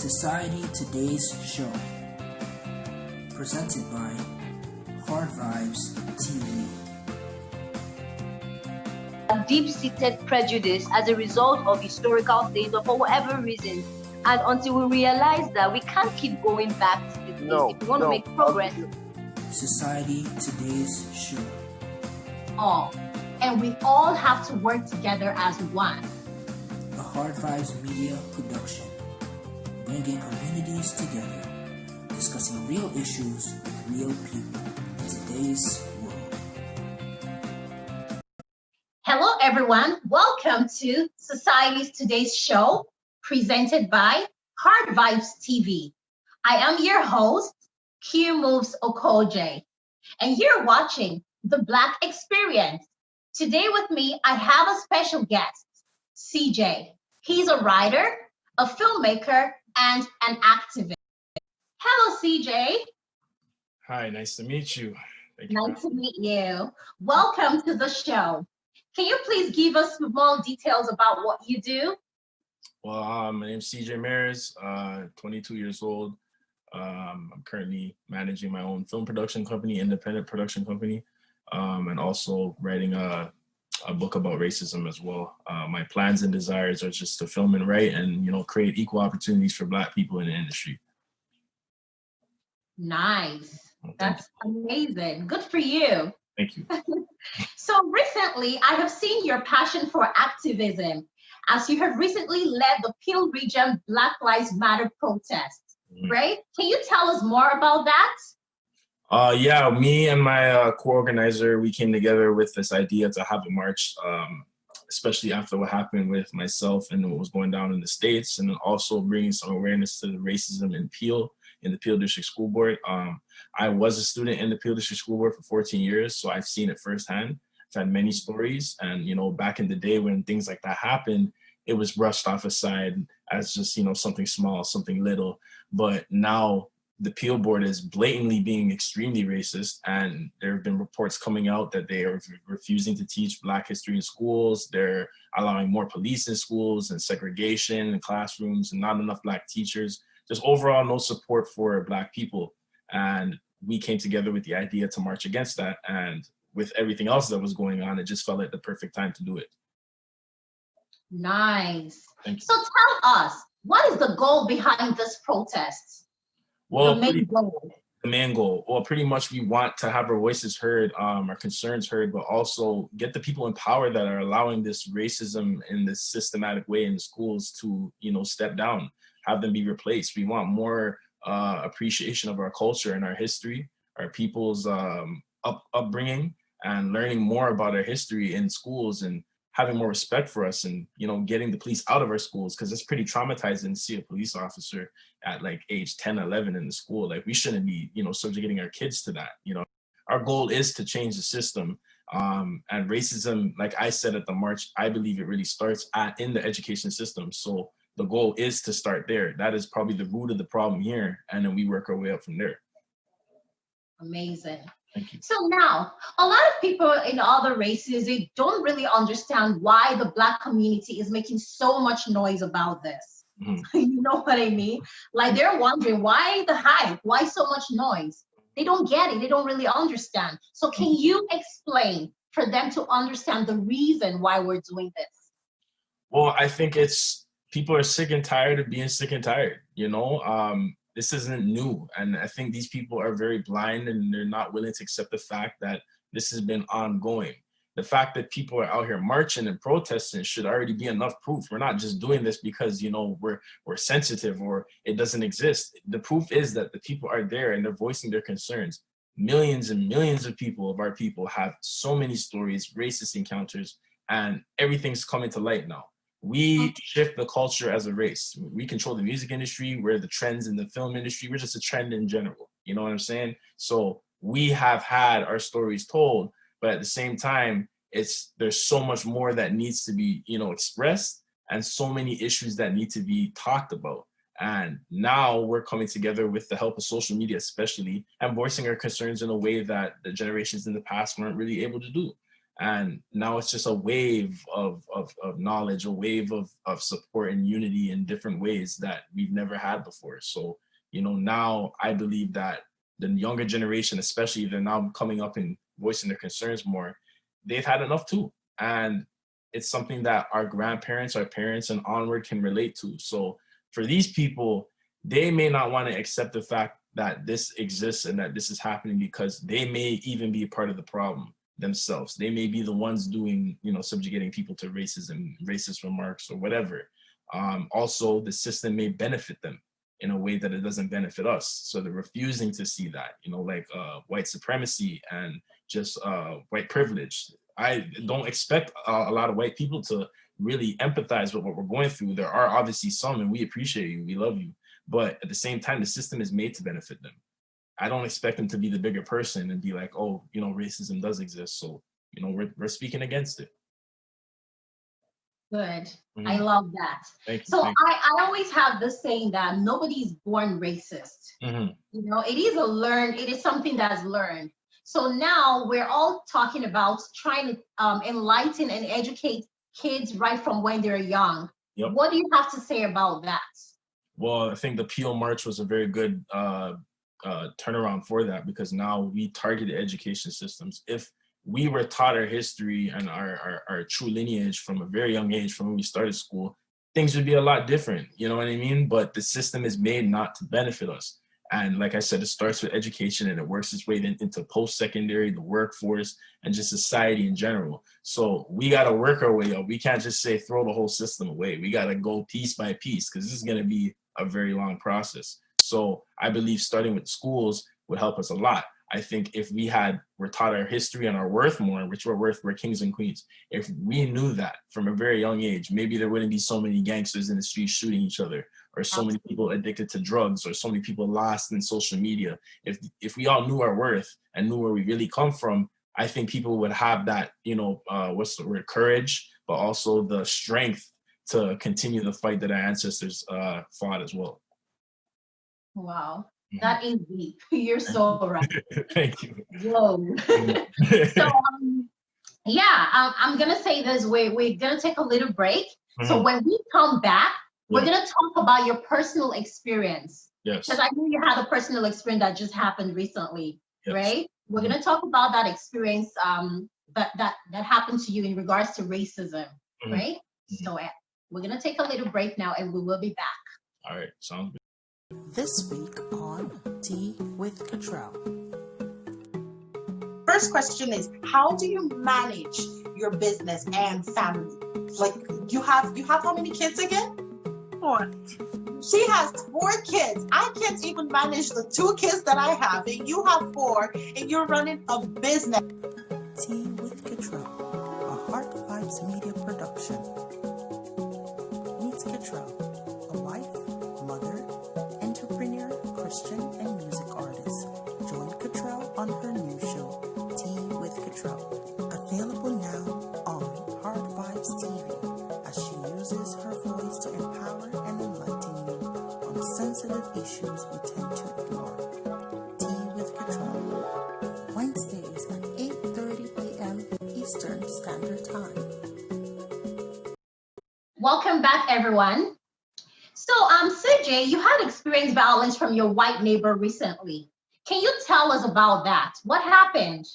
Society Today's Show, presented by Hard Vibes TV. Deep-seated prejudice as a result of historical things or for whatever reason, and until we realize that we can't keep going back to the things if we want to make progress. Society Today's Show. And we all have to work together as one. A Hard Vibes Media production, bringing communities together, discussing real issues with real people in today's world. Hello, everyone. Welcome to Society's Today's Show, presented by Hard Vibes TV. I am your host, Q Moves Okoje, and you're watching The Black Experience. Today with me, I have a special guest, CJ. He's a writer, a filmmaker, and an activist. Hello, CJ. Hi, nice to meet you. Nice to meet you. Welcome to the show. Can you please give us more details about what you do? Well, my name's CJ Mares, 22 years old. I'm currently managing my own film production company, independent production company, and also writing a book about racism as well. My plans and desires are just to film and write and, create equal opportunities for Black people in the industry. Nice. That's amazing. Good for you. Thank you. So recently, I have seen your passion for activism as you have recently led the Peel Region Black Lives Matter protest, right? Can you tell us more about that? Yeah, me and my co-organizer, we came together with this idea to have a march, especially after what happened with myself and what was going down in the States, and then also bringing some awareness to the racism in the Peel District School Board. I was a student in the Peel District School Board for 14 years, so I've seen it firsthand. I've had many stories, and back in the day when things like that happened, it was brushed off aside as just, something small, something little. But now the Peel Board is blatantly being extremely racist, and there have been reports coming out that they are refusing to teach Black history in schools. They're allowing more police in schools and segregation in classrooms and not enough Black teachers. Just overall no support for Black people. And we came together with the idea to march against that. And with everything else that was going on, it just felt like the perfect time to do it. Nice. So tell us, what is the goal behind this protest? Well, the main goal. Well, pretty much we want to have our voices heard, our concerns heard, but also get the people in power that are allowing this racism in this systematic way in the schools to, step down, have them be replaced. We want more appreciation of our culture and our history, our people's upbringing, and learning more about our history in schools and having more respect for us, and getting the police out of our schools, because it's pretty traumatizing to see a police officer at like age 10, 11 in the school. Like, we shouldn't be subjugating our kids to that. Our goal is to change the system, and racism, like I said at the march, I believe it really starts in the education system. So the goal is to start there. That is probably the root of the problem here, and then we work our way up from there. Amazing. Thank you. So now, a lot of people in other races, they don't really understand why the Black community is making so much noise about this. Mm-hmm. You know what I mean? Like, they're wondering, why the hype? Why so much noise? They don't get it. They don't really understand. So can you explain for them to understand the reason why we're doing this? Well, I think people are sick and tired of being sick and tired, This isn't new. And I think these people are very blind, and they're not willing to accept the fact that this has been ongoing. The fact that people are out here marching and protesting should already be enough proof. We're not just doing this because, we're sensitive or it doesn't exist. The proof is that the people are there and they're voicing their concerns. Millions and millions of people, of our people, have so many stories, racist encounters, and everything's coming to light now. We shift the culture as a race. We control the music industry. We're the trends in the film industry. We're just a trend in general. You know what I'm saying? So we have had our stories told, but at the same time, there's so much more that needs to be, expressed, and so many issues that need to be talked about. And now we're coming together with the help of social media, especially, and voicing our concerns in a way that the generations in the past weren't really able to do. And now it's just a wave of knowledge, a wave of support and unity in different ways that we've never had before. So, now I believe that the younger generation, especially, they're now coming up and voicing their concerns more. They've had enough too. And it's something that our grandparents, our parents, and onward can relate to. So for these people, they may not want to accept the fact that this exists and that this is happening, because they may even be a part of the problem themselves. They may be the ones doing, subjugating people to racism, racist remarks, or whatever. Also, the system may benefit them in a way that it doesn't benefit us. So they're refusing to see that, like white supremacy and just white privilege. I don't expect a lot of white people to really empathize with what we're going through. There are obviously some, and we appreciate you, we love you. But at the same time, the system is made to benefit them. I don't expect them to be the bigger person and be like, oh, racism does exist. So, we're speaking against it. Good. Mm-hmm. I love that. Thank you. So I always have this saying that nobody's born racist. Mm-hmm. It is something that's learned. So now we're all talking about trying to enlighten and educate kids right from when they're young. Yep. What do you have to say about that? Well, I think the Peel March was a very good turnaround for that, because now we target education systems. If we were taught our history and our true lineage from a very young age, from when we started school, things would be a lot different, you know what I mean? But the system is made not to benefit us. And like I said, it starts with education and it works its way into post-secondary, the workforce, and just society in general. So we got to work our way up. We can't just say throw the whole system away. We got to go piece by piece, because this is going to be a very long process. So I believe starting with schools would help us a lot. I think if we're taught our history and our worth more, which we're kings and queens. If we knew that from a very young age, maybe there wouldn't be so many gangsters in the streets shooting each other, or so many people addicted to drugs, or so many people lost in social media. If we all knew our worth and knew where we really come from, I think people would have that, courage, but also the strength to continue the fight that our ancestors fought as well. Wow. That is deep. You're so right. Thank you. Whoa. So, I'm going to say this. We're going to take a little break. Mm-hmm. So when we come back, we're going to talk about your personal experience. Yes. Because I know you had a personal experience that just happened recently, yes. Right? We're going to talk about that experience that happened to you in regards to racism, right? Mm-hmm. So we're going to take a little break now, and we will be back. All right. Sounds good. This week on Tea with Cottrell. First question is, how do you manage your business and family? Like, you have how many kids again? 4. She has 4 kids. I can't even manage the 2 kids that I have, and you have 4, and you're running a business. Tea with Cottrell, a Heart Vibes Media production. Meet Cottrell, a wife, mother, entrepreneur, Christian, and music artist. Join Cottrell on her new show, Tea with Cottrell. Available now on Hard Vibes TV, as she uses her voice to empower and enlighten you on sensitive issues we tend to ignore. Tea with Cottrell, Wednesdays at 8:30 a.m. Eastern Standard Time. Welcome back, everyone. So, CJ, you had experienced violence from your white neighbor recently. Can you tell us about that? What happened?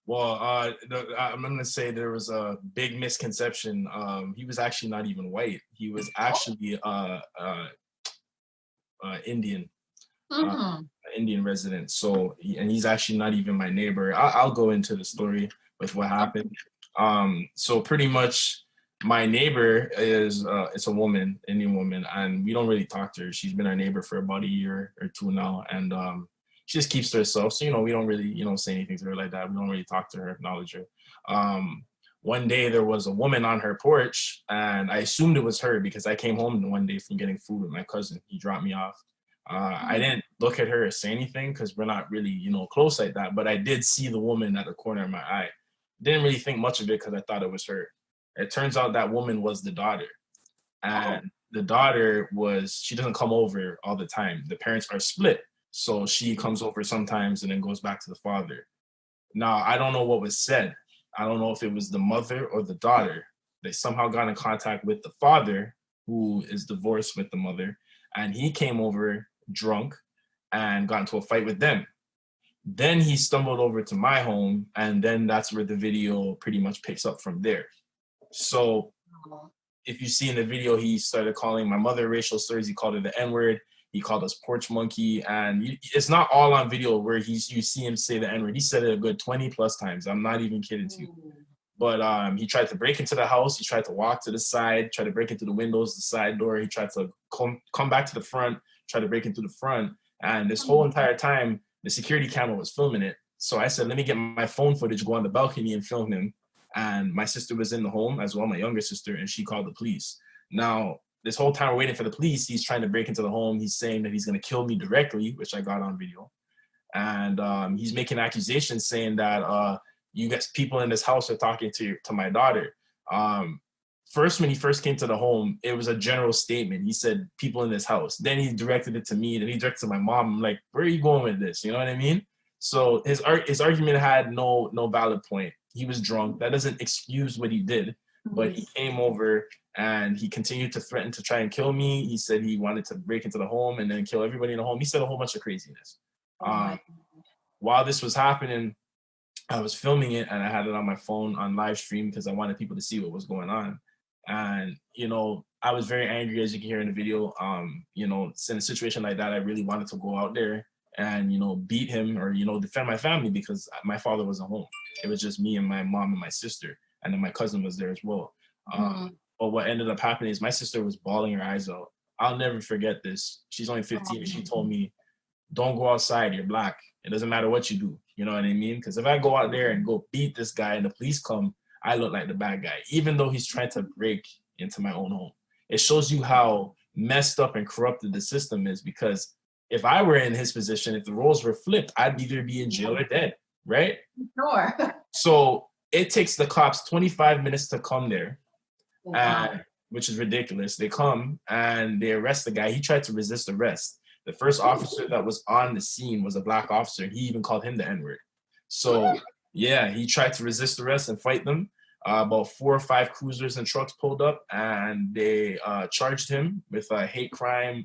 Well, I'm going to say there was a big misconception. He was actually not even white. He was actually Indian, Indian resident. So, and he's actually not even my neighbor. I'll go into the story with what happened. So pretty much, my neighbor is it's a woman, Indian woman, and we don't really talk to her. She's been our neighbor for about a year or 2 now, and she just keeps to herself. So we don't really say anything to her like that. We don't really talk to her, acknowledge her. One day there was a woman on her porch, and I assumed it was her because I came home one day from getting food with my cousin. He dropped me off. I didn't look at her or say anything because we're not really close like that. But I did see the woman at the corner of my eye. Didn't really think much of it because I thought it was her. It turns out that woman was the daughter, and the daughter she doesn't come over all the time. The parents are split. So she comes over sometimes and then goes back to the father. Now, I don't know what was said, I don't know if it was the mother or the daughter. They somehow got in contact with the father, who is divorced with the mother, and he came over drunk and got into a fight with them. Then he stumbled over to my home, and then that's where the video pretty much picks up from there. So if you see in the video, he started calling my mother racial slurs. He called her the N-word. He called us porch monkey. And it's not all on video where you see him say the N-word. He said it a good 20 plus times. I'm not even kidding to you. But he tried to break into the house. He tried to walk to the side, try to break into the windows, the side door. He tried to come back to the front, try to break into the front. And this whole entire time, the security camera was filming it. So I said, let me get my phone footage, go on the balcony and film him. And my sister was in the home as well, my younger sister, and she called the police. Now, this whole time we're waiting for the police, he's trying to break into the home. He's saying that he's going to kill me directly, which I got on video. And he's making accusations saying that you guys, people in this house are talking to my daughter. First, when he first came to the home, it was a general statement. He said, people in this house. Then he directed it to me, then he directed it to my mom. I'm like, where are you going with this? You know what I mean? So his argument had no valid point. He was drunk. That doesn't excuse what he did, but he came over and he continued to threaten to try and kill me. He said he wanted to break into the home and then kill everybody in the home. He said a whole bunch of craziness. While this was happening, I was filming it and I had it on my phone on live stream because I wanted people to see what was going on. And, you know, I was very angry, as you can hear in the video. You know, in a situation like that, I really wanted to go out there and, you know, beat him or, you know, defend my family because my father wasn't home. It was just me and my mom and my sister. And then my cousin was there as well. But what ended up happening is my sister was bawling her eyes out. I'll never forget this. She's only 15 and she told me, don't go outside, you're black. It doesn't matter what you do. You know what I mean? Because if I go out there and go beat this guy and the police come, I look like the bad guy, even though he's trying to break into my own home. It shows you how messed up and corrupted the system is, because if I were in his position, if the roles were flipped, I'd either be in jail or dead, right? Sure. So it takes the cops 25 minutes to come there, which is ridiculous. They come and they arrest the guy. He tried to resist arrest. The first officer that was on the scene was a black officer. He even called him the N-word. So yeah, he tried to resist arrest and fight them. About 4 or 5 cruisers and trucks pulled up and they charged him with a hate crime.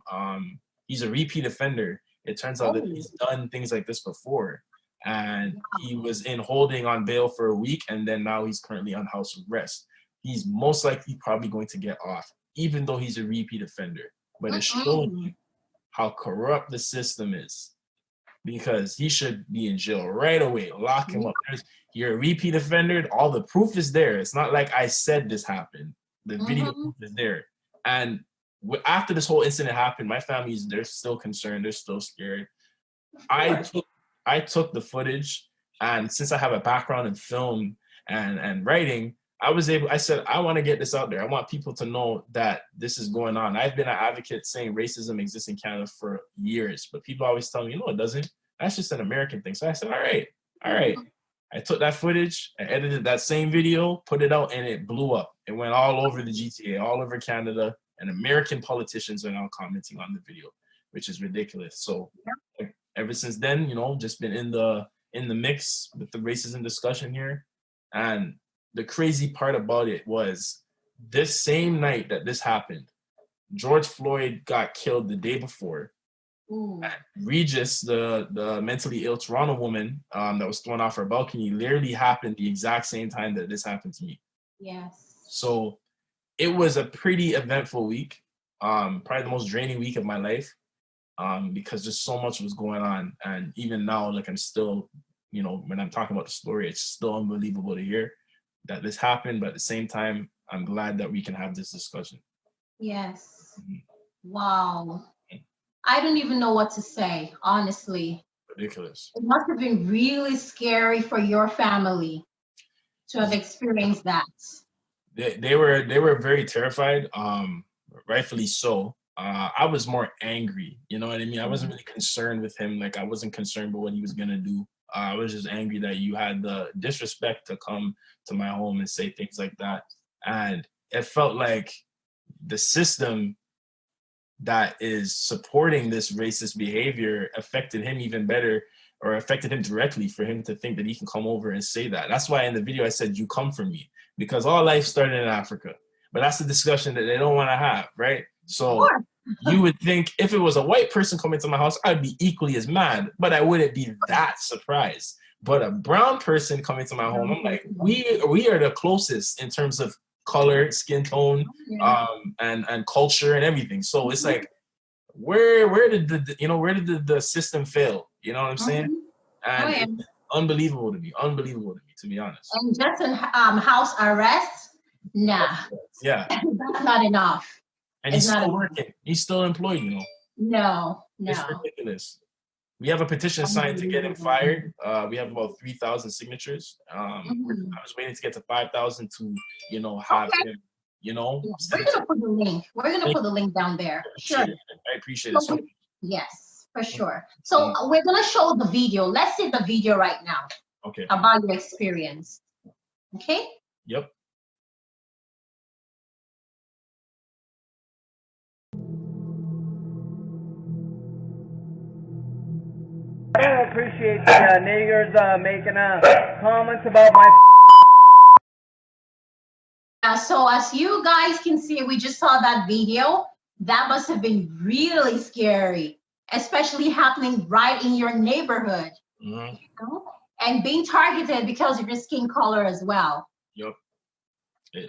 He's a repeat offender. It turns out that he's done things like this before. And he was in holding on bail for a week, and then now he's currently on house arrest. He's most likely probably going to get off, even though he's a repeat offender. But it's showing you how corrupt the system is, because he should be in jail right away. Lock him up. You're a repeat offender. All the proof is there. It's not like I said this happened. The video proof is there. And after this whole incident happened, my family's, they're still concerned. They're still scared. I took the footage, and since I have a background in film and writing, I said, I want to get this out there. I want people to know that this is going on. I've been an advocate saying racism exists in Canada for years, but people always tell me, no, it doesn't. That's just an American thing. So I said, all right. I took that footage, I edited that same video, put it out, and it blew up. It went all over the GTA, all over Canada, and American politicians are now commenting on the video, which is ridiculous. So ever since then, you know, just been in the mix with the racism discussion here. And the crazy part about it was this same night that this happened, George Floyd got killed the day before. Regis, the mentally ill Toronto woman that was thrown off her balcony, literally happened the exact same time that this happened to me. Yes. So it was a pretty eventful week, probably the most draining week of my life, because just so much was going on. And even now, like, I'm still, you know, when I'm talking about the story, it's still unbelievable to hear that this happened. But at the same time, I'm glad that we can have this discussion. Yes. Wow. I don't even know what to say, honestly. Ridiculous. It must have been really scary for your family to have experienced that. They were very terrified, rightfully so. I was more angry, you know what I mean? I wasn't really concerned with him. Like, I wasn't concerned with what he was gonna do. I was just angry that you had the disrespect to come to my home and say things like that. And it felt like the system that is supporting this racist behavior affected him even better or affected him directly for him to think that he can come over and say that. That's why in the video I said, you come from me, because all life started in Africa. But that's the discussion that they don't want to have, right? So you would think if it was a white person coming to my house, I'd be equally as mad, but I wouldn't be that surprised. But a brown person coming to my home, I'm like, we are the closest in terms of color, skin tone, and culture and everything. So it's like, where did the system fail? You know what I'm saying? And it's unbelievable to me, to be honest. And just in house arrest, nah. Yeah. That's not enough. And he's still working. He's still employed, you know. No. It's ridiculous. We have a petition signed to get him fired. We have about 3,000 signatures. I was waiting to get to 5,000 to, have him, We're gonna put the link. We're gonna put the link down there. Sure. I appreciate it so much. Yes, for sure. So we're gonna show the video. Let's see the video right now. Okay. About your experience. Okay? Yep. I appreciate the niggers making comments about my. So as you guys can see, we just saw that video. That must have been really scary, especially happening right in your neighborhood. And being targeted because of your skin color as well. Yep.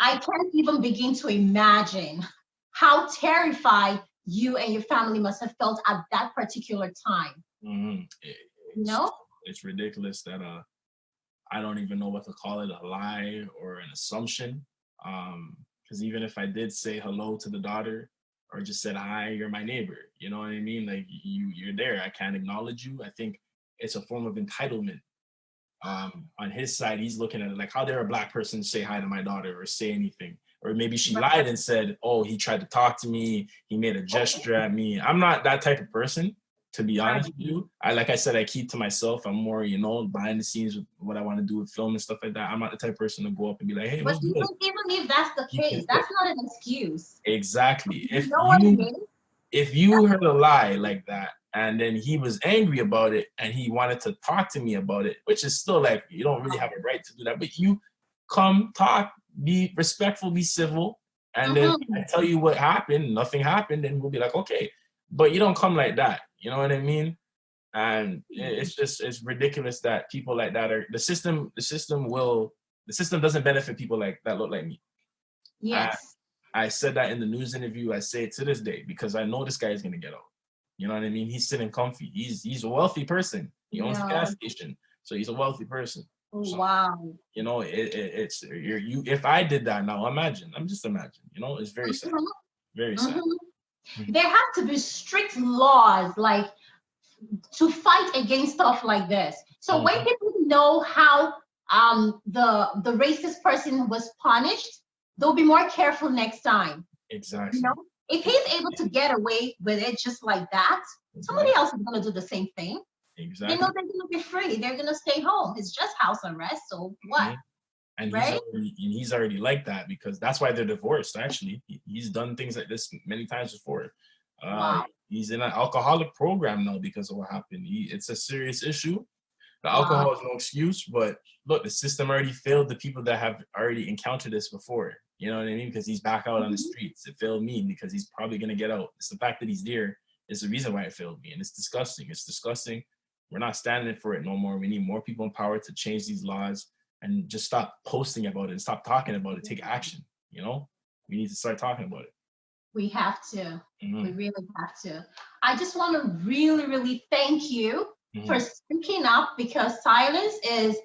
I can't even begin to imagine how terrified you and your family must have felt at that particular time. It's ridiculous that I don't even know what to call it, a lie or an assumption. Because even if I did say hello to the daughter or just said hi, you're my neighbor, you know what I mean? Like you're there. I can't acknowledge you. I think it's a form of entitlement. On his side, he's looking at it like, how dare a black person say hi to my daughter or say anything? Or maybe she lied and said, oh, he tried to talk to me, he made a gesture at me. I'm not that type of person, to be honest with you. Like I said, I keep to myself. I'm more, behind the scenes with what I want to do with film and stuff like that. I'm not the type of person to go up and be like, hey, but even if that's the case, that's not an excuse. Exactly. If you heard a lie like that, and then he was angry about it and he wanted to talk to me about it, which is still like, you don't really have a right to do that, but you come talk, be respectful, be civil, and then I tell you what happened, nothing happened, and we'll be like, okay, but you don't come like that, you know what I mean? And it's ridiculous that people like that are, the system doesn't benefit people like that look like me. Yes. I said that in the news interview, I say it to this day, because I know this guy is gonna get out. You know what I mean? He's sitting comfy. He's a wealthy person. He owns a gas station, so he's a wealthy person. So, wow. It's if I did that now, I'm just imagine. It's very sad. Very sad. There have to be strict laws like to fight against stuff like this. So when people know how the racist person was punished, they'll be more careful next time. Exactly. If he's able to get away with it just like that, somebody else is going to do the same thing. Exactly. They're going to be free. They're going to stay home. It's just house arrest. So what? And he's already like that, because that's why they're divorced. Actually, he's done things like this many times before. He's in an alcoholic program now because of what happened. It's a serious issue. The alcohol is no excuse, but look, the system already failed the people that have already encountered this before. You know what I mean? Because he's back out on the streets. It failed me because he's probably going to get out. It's the fact that he's there is the reason why it failed me. And it's disgusting. It's disgusting. We're not standing for it no more. We need more people in power to change these laws and just stop posting about it and stop talking about it. Take action. We need to start talking about it. We have to. We really have to. I just want to really, really thank you for speaking up, because silence is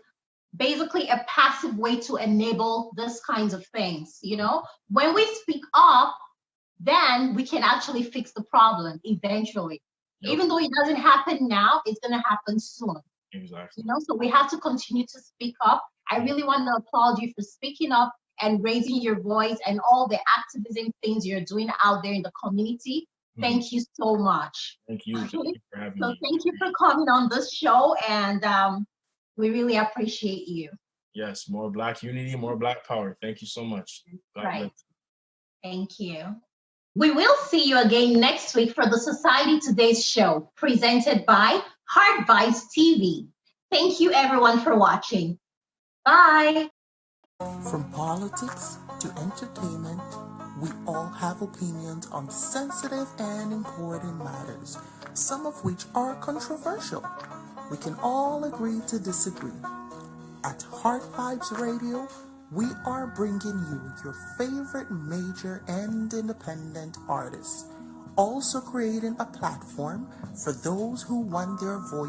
basically a passive way to enable this kinds of things. When we speak up, then we can actually fix the problem eventually. Even though it doesn't happen now, it's going to happen soon. Exactly. So we have to continue to speak up. I really want to applaud you for speaking up and raising your voice and all the activism things you're doing out there in the community. Thank you so much. Thank you. Thank you for having me. Thank you for coming on this show, and we really appreciate you. Yes, more Black unity, more Black power. Thank you so much. God bless. Thank you. We will see you again next week for the Society Today's show, presented by Heart Vibes TV. Thank you everyone for watching. Bye. From politics to entertainment, we all have opinions on sensitive and important matters, some of which are controversial. We can all agree to disagree. At Heart Vibes Radio, we are bringing you your favorite major and independent artists, also creating a platform for those who want their voice